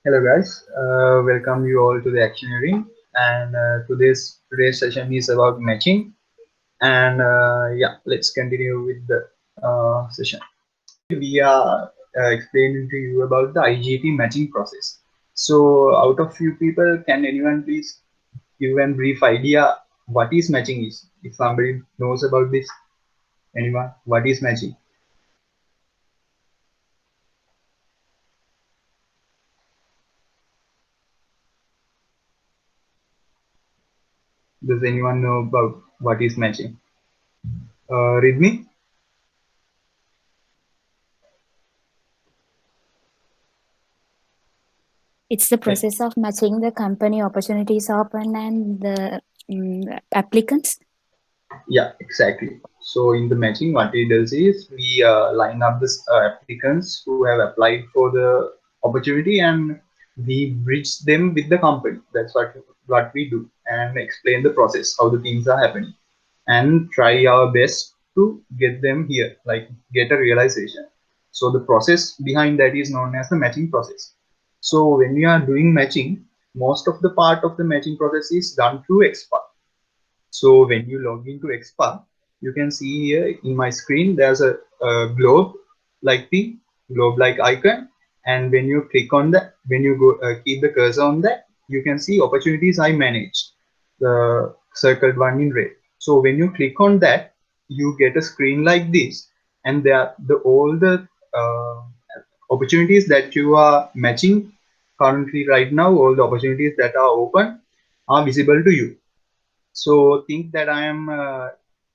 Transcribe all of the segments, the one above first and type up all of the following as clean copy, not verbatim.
Hello guys, welcome you all to the Actioneering, and today's session is about matching. And yeah, let's continue with the session. We are explaining to you about the iGT matching process. So, out of few people, can anyone please give a brief idea what is matching is? If somebody knows about this, anyone, what is matching? Does anyone know about what is matching? Read me. It's the process of matching the company opportunities open and the applicants. Yeah, exactly. So in the matching, what it does is we line up the applicants who have applied for the opportunity, and we bridge them with the company. That's what we do, and explain the process, how the things are happening, and try our best to get them here, like get a realization. So the process behind that is known as the matching process. So when we are doing matching, most of the part of the matching process is done through expert. So when you log into Expa, you can see here in my screen there's a globe like thing, globe like icon, and when you click on that, when you go keep the cursor on that, you can see opportunities I manage, the circled one in red. So when you click on that, you get a screen like this, and there the all the uh, opportunities that you are matching currently right now, all the opportunities that are open are visible to you. So think that I am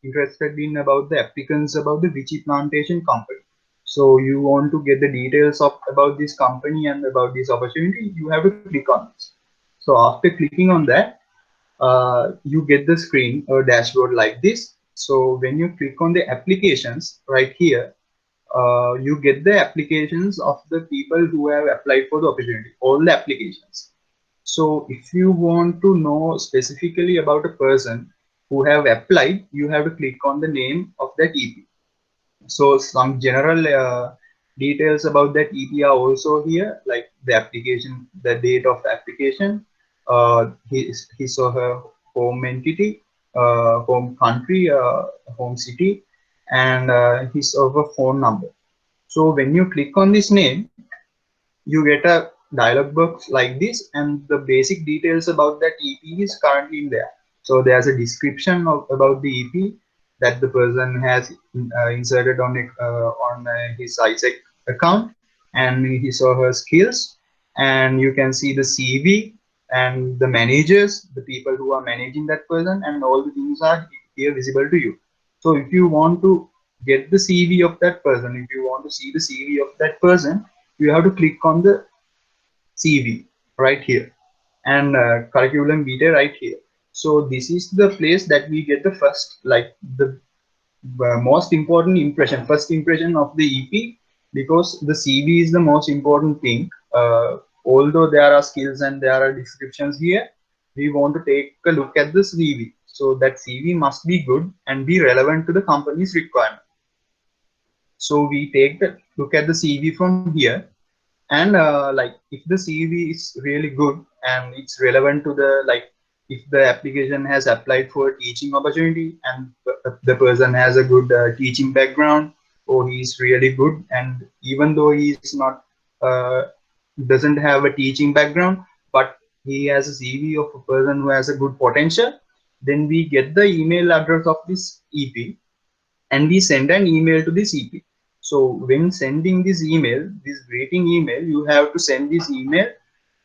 interested in about the applicants about the Vichy Plantation company. So you want to get the details of about this company and about this opportunity, you have to click on this. So after clicking on that, you get the screen or dashboard like this. So when you click on the applications right here, you get the applications of the people who have applied for the opportunity, all the applications. So if you want to know specifically about a person who have applied, you have to click on the name of that EP. So some general details about that EP are also here, like the application, the date of the application, his or her home entity, home country, home city, and his or her phone number. So when you click on this name, you get a dialog box like this, and the basic details about that EP is currently in there. So there's a description about the EP that the person has inserted on his ISEC account, and his or her skills, and you can see the CV and the managers, the people who are managing that person, and all the things are here visible to you. So if you want to get the CV of that person, if you want to see the CV of that person, you have to click on the CV right here, and curriculum vitae right here. So this is the place that we get the first, like the most important impression, first impression of the EP, because the CV is the most important thing. Although there are skills and there are descriptions here, we want to take a look at the CV. So that CV must be good and be relevant to the company's requirement. So we take a look at the CV from here, and like if the CV is really good and it's relevant to the, like, if the application has applied for a teaching opportunity and the person has a good teaching background, or he's really good, and even though he's not uh, doesn't have a teaching background, but he has a CV of a person who has a good potential, then we get the email address of this EP, and we send an email to this EP. So when sending this email, this greeting email, you have to send this email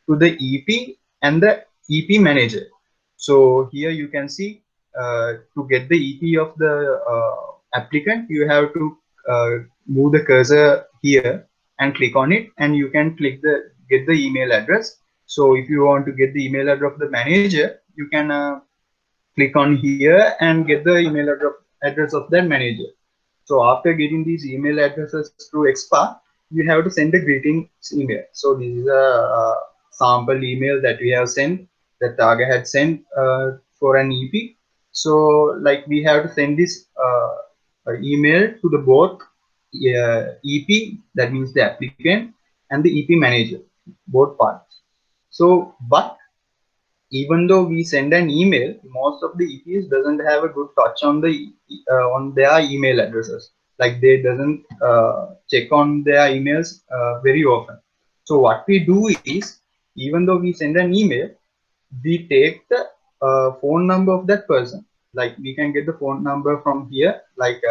to the EP and the EP manager. So here you can see, to get the EP of the applicant, you have to move the cursor here and click on it, and you can click the get the email address. So if you want to get the email address of the manager, you can click on here and get the email address of that manager. So after getting these email addresses through Expa, you have to send a greetings email. So this is a sample email that we have sent, that Targa had sent for an EP. So like we have to send this email to the both EP, that means the applicant, and the EP manager. both parts. So, but even though we send an email, most of the EPs doesn't have a good touch on on their email addresses. Like they doesn't check on their emails very often. So what we do is, even though we send an email, we take the phone number of that person. Like we can get the phone number from here, like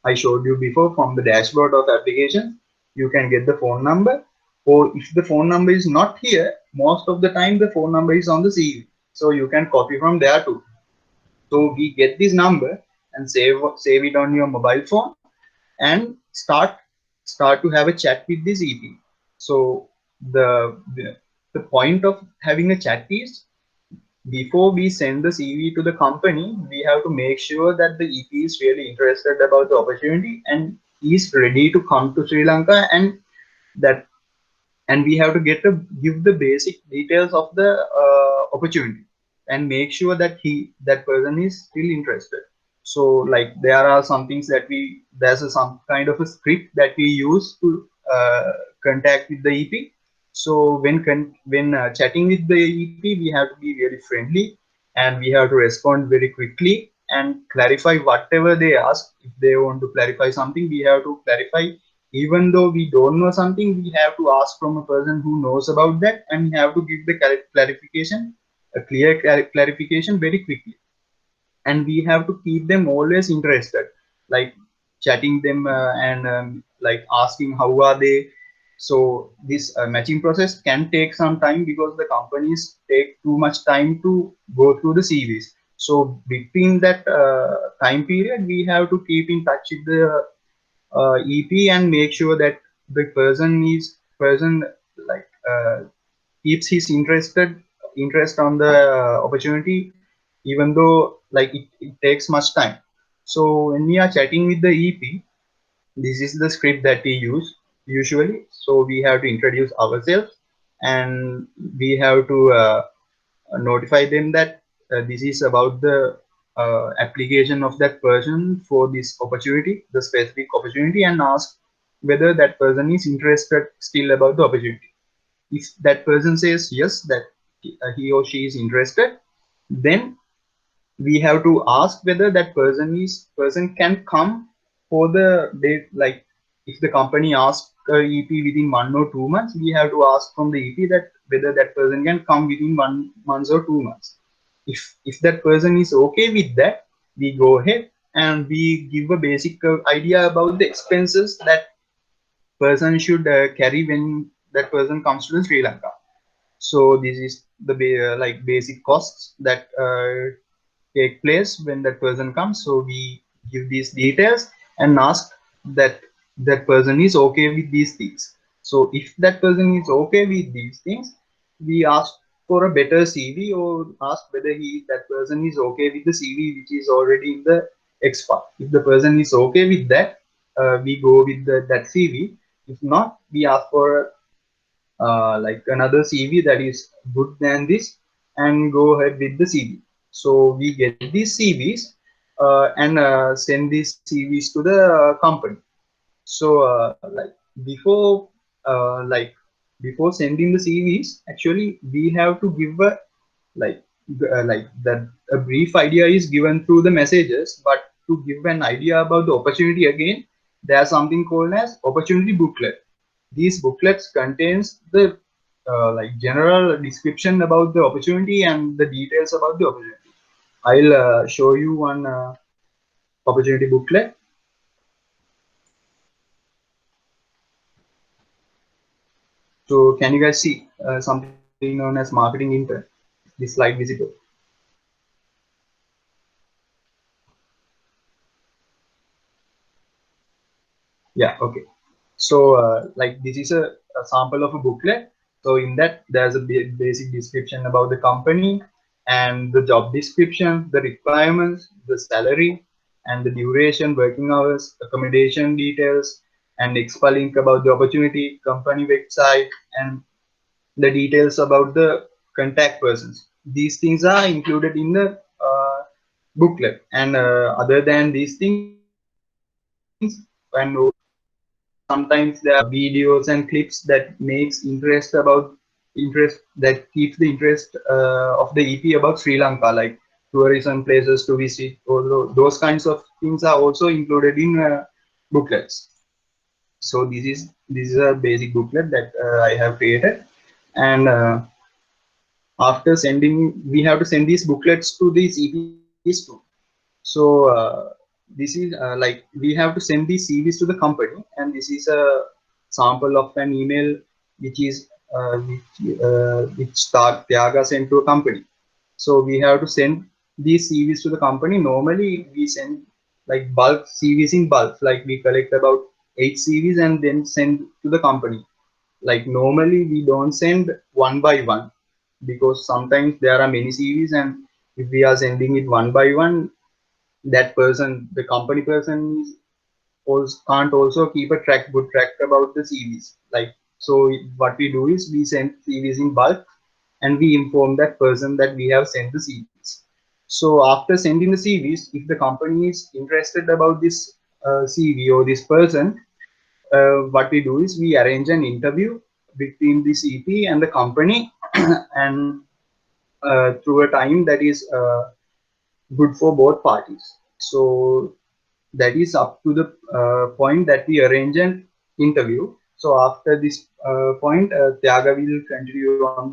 I showed you before from the dashboard of application. You can get the phone number, or if the phone number is not here, most of the time the phone number is on the CV, so you can copy from there too. So we get this number and save it on your mobile phone and start to have a chat with this EP. So the point of having a chat is, before we send the CV to the company, we have to make sure that the EP is really interested about the opportunity and is ready to come to Sri Lanka, that and we have to give the basic details of the opportunity and make sure that that person is still interested. So like there are some things that some kind of a script that we use to contact with the EP. So when chatting with the EP, we have to be really friendly, and we have to respond very quickly and clarify whatever they ask. If they want to clarify something, we have to clarify. Even though we don't know something, we have to ask from a person who knows about that, and we have to give the clarification, a clear clarification very quickly. And we have to keep them always interested, like chatting them and like asking how are they. So this matching process can take some time because the companies take too much time to go through the CVs. So between that time period, we have to keep in touch with the EP and make sure that the person like keeps his interest on the opportunity, even though like it takes much time. So when we are chatting with the EP, this is the script that we use usually. So we have to introduce ourselves, and we have to notify them that this is about the application of that person for this opportunity, the specific opportunity, and ask whether that person is interested still about the opportunity. If that person says yes, that he or she is interested, then we have to ask whether that person can come for the date. Like if the company asks EP within 1 or 2 months, we have to ask from the EP that whether that person can come within 1 month or 2 months. If that person is okay with that, we go ahead and we give a basic idea about the expenses that person should carry when that person comes to Sri Lanka. So this is the like basic costs that take place when that person comes. So we give these details and ask that that person is okay with these things. So if that person is okay with these things, we ask for a better CV, or ask whether that person is okay with the CV which is already in the expa. If the person is okay with that, we go with that CV. If not, we ask for like another CV that is good than this, and go ahead with the CV. So we get these CVs and send these CVs to the company. So like before like before sending the CVs, actually we have to give a like like that a brief idea is given through the messages, but to give an idea about the opportunity again, there's something called as opportunity booklet. These booklets contains the like general description about the opportunity and the details about the opportunity. I'll show you one opportunity booklet. So can you guys see something known as marketing intern? This slide visible? Yeah, okay. So like this is a sample of a booklet. So in that there's a basic description about the company and the job description, the requirements, the salary, and the duration, working hours, accommodation details, and extra link about the opportunity, company website, and the details about the contact persons. These things are included in the booklet. And other than these things, and sometimes there are videos and clips that makes interest that keeps the interest of the EP about Sri Lanka, like tourism places to visit. Although those kinds of things are also included in booklets. So this is a basic booklet that I have created, and after sending, we have to send these booklets to these EPs too. So this is like we have to send these CVs to the company, and this is a sample of an email which is which Tyaga sent to a company. So we have to send these CVs to the company. Normally we send like bulk CVs in bulk, like we collect about 8 CVs and then send to the company. Like normally we don't send one by one, because sometimes there are many CVs, and if we are sending it one by one, that person, the company person, is also can't also keep a good track about the CVs. Like, so what we do is we send CVs in bulk, and we inform that person that we have sent the CVs. So after sending the CVs, if the company is interested about this CV or this person, what we do is we arrange an interview between the CP and the company, and through a time that is good for both parties. So that is up to the point that we arrange an interview. So after this point, Tyaga will continue on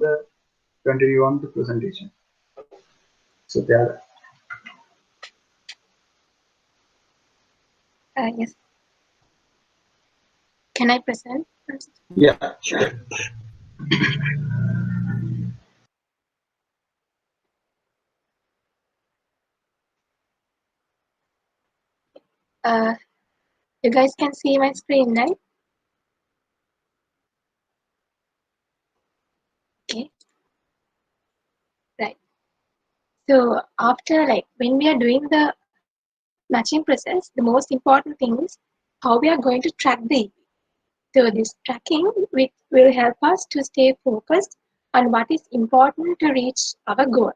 the presentation. So Tyaga. Yes. Can I present first? Yeah, sure. Uh, you guys can see my screen, right? Okay, right. So after, like, when we are doing the matching process, the most important thing is how we are going to track the EP. So this tracking which will help us to stay focused on what is important to reach our goal.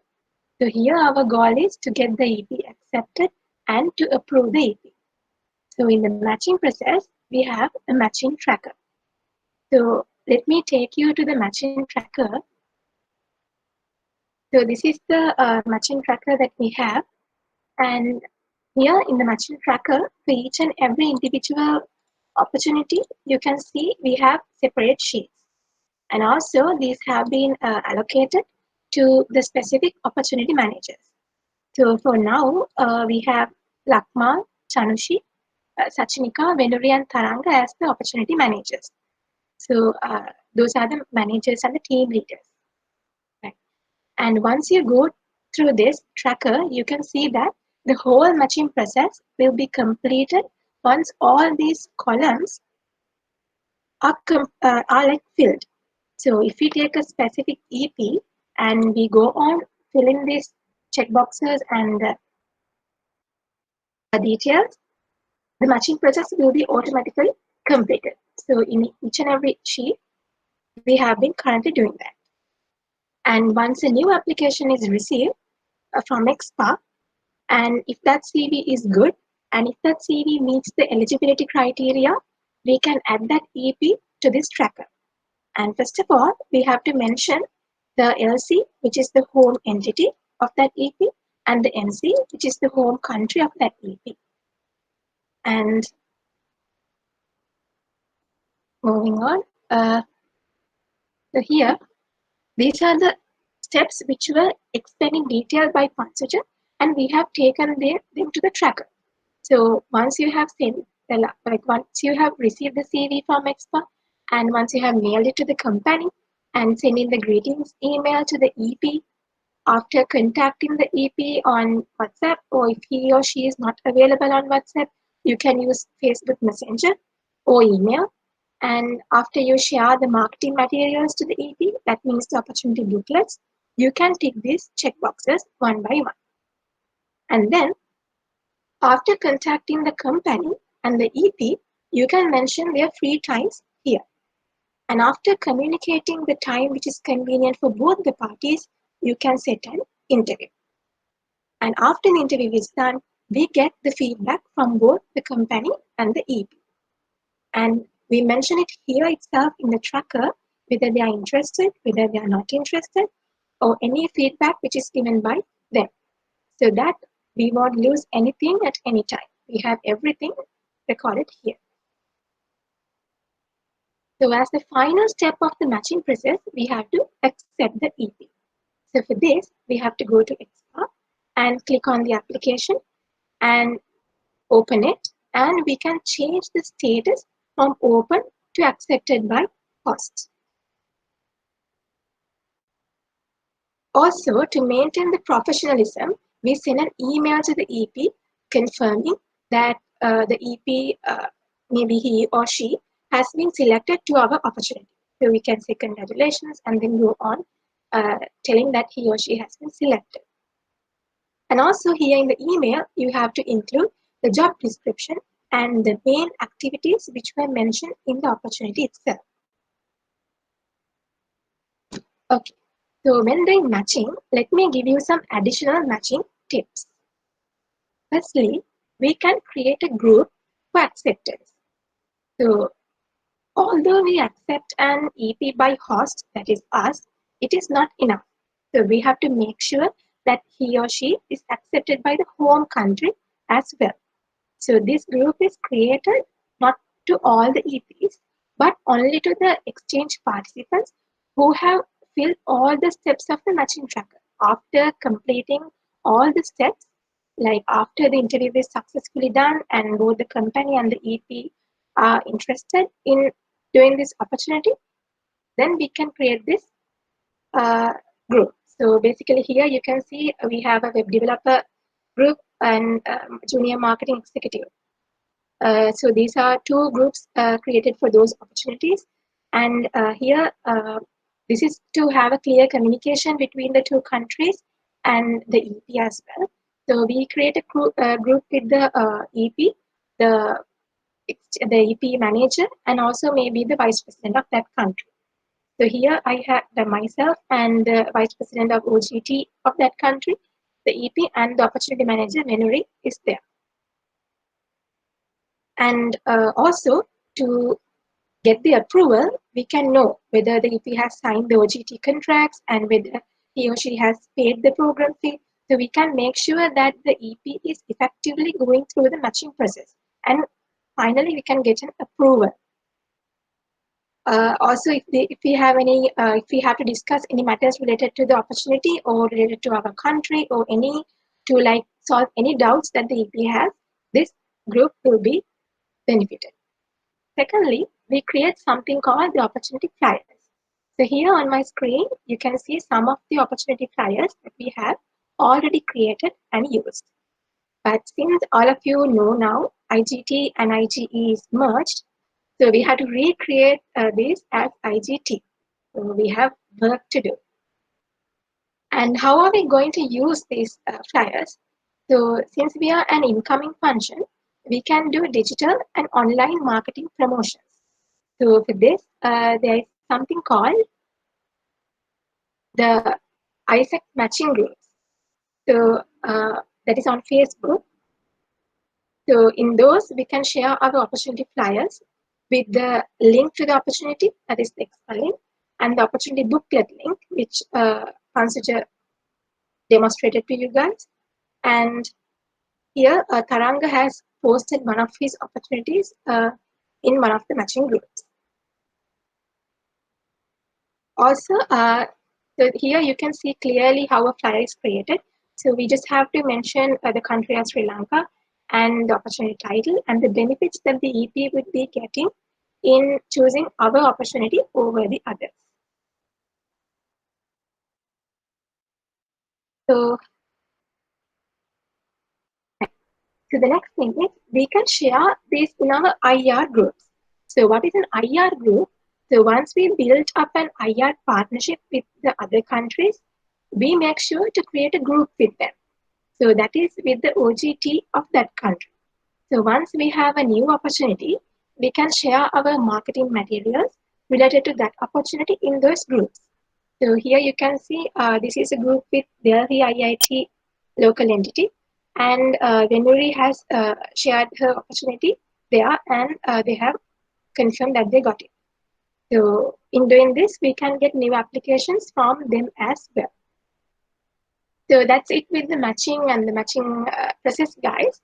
So here our goal is to get the EP accepted and to approve the EP. So in the matching process, we have a matching tracker. So let me take you to the matching tracker. So this is the matching tracker that we have. And here in the matching tracker, for each and every individual opportunity, you can see we have separate sheets. And also these have been allocated to the specific opportunity managers. So for now, we have Lakmal, Chanushi, Sachinika, Venduri, and Taranga as the opportunity managers. So those are the managers and the team leaders. Right. And once you go through this tracker, you can see that the whole matching process will be completed once all these columns are like filled. So if we take a specific EP and we go on filling these checkboxes and details, the matching process will be automatically completed. So in each and every sheet, we have been currently doing that. And once a new application is received from XPA, and if that CV is good, and if that CV meets the eligibility criteria, we can add that EP to this tracker. And first of all, we have to mention the LC, which is the home entity of that EP, and the MC, which is the home country of that EP. And moving on, so here, these are the steps which were explained in detail by Pansuja, and we have taken them to the tracker. So once you have sent once you have received the CV from Expa, and once you have mailed it to the company and sending the greetings email to the EP, after contacting the EP on WhatsApp, or if he or she is not available on WhatsApp, you can use Facebook Messenger or email. And after you share the marketing materials to the EP, that means the opportunity booklets, you can tick these checkboxes one by one. And then after contacting the company and the EP, you can mention their free times here. And after communicating the time which is convenient for both the parties, you can set an interview. And after the interview is done, we get the feedback from both the company and the EP. And we mention it here itself in the tracker, whether they are interested, whether they are not interested, or any feedback which is given by them, so that we won't lose anything at any time. We have everything recorded here. So as the final step of the matching process, we have to accept the EP. So for this, we have to go to Xbar and click on the application and open it, and we can change the status from open to accepted by host. Also, to maintain the professionalism, we send an email to the EP confirming that the EP, maybe he or she, has been selected to our opportunity. So we can say congratulations and then go on telling that he or she has been selected. And also here in the email, you have to include the job description and the main activities which were mentioned in the opportunity itself. Okay, so when doing matching, let me give you some additional matching tips. Firstly, we can create a group for acceptance. So although we accept an EP by host, that is us, it is not enough. So we have to make sure that he or she is accepted by the home country as well. So this group is created not to all the EPs, but only to the exchange participants who have filled all the steps of the matching tracker. After completing all the steps, like after the interview is successfully done and both the company and the EP are interested in doing this opportunity, then we can create this group. So basically here you can see we have a web developer group and junior marketing executive. So these are two groups created for those opportunities. And here, this is to have a clear communication between the two countries and the EP as well. So we create a group with the EP, the EP manager, and also maybe the vice president of that country. So here I have myself and the vice president of OGT of that country, the EP, and the opportunity manager, Menuri, is there. And also, to get the approval, we can know whether the EP has signed the OGT contracts and whether he or she has paid the program fee. So we can make sure that the EP is effectively going through the matching process. And finally, we can get an approval. Also, if we have any, if we have to discuss any matters related to the opportunity or related to our country or any to like solve any doubts that the EP has, this group will be benefited. Secondly, we create something called the opportunity flyers. So here on my screen, you can see some of the opportunity flyers that we have already created and used. But since all of you know now, iGT and iGE is merged, so we have to recreate this as iGT. So we have work to do. And how are we going to use these flyers? So since we are an incoming function, we can do digital and online marketing promotions. So for this, there is something called the ISAC matching groups. So that is on Facebook. So in those, we can share our opportunity flyers with the link to the opportunity, that is the extra link, and the opportunity booklet link, which Pansuja demonstrated to you guys. And here, Taranga has posted one of his opportunities in one of the matching groups. Also, so here you can see clearly how a flyer is created. So we just have to mention the country as Sri Lanka and the opportunity title and the benefits that the EP would be getting in choosing our opportunity over the others. So the next thing is we can share this in our IR groups. So what is an IR group? So once we build up an IR partnership with the other countries, we make sure to create a group with them. So that is with the OGT of that country. So once we have a new opportunity, we can share our marketing materials related to that opportunity in those groups. So here you can see this is a group with Delhi IIT local entity, and Venuri has shared her opportunity there, and they have confirm that they got it. So in doing this, we can get new applications from them as well. So that's it with the matching and the matching process, guys.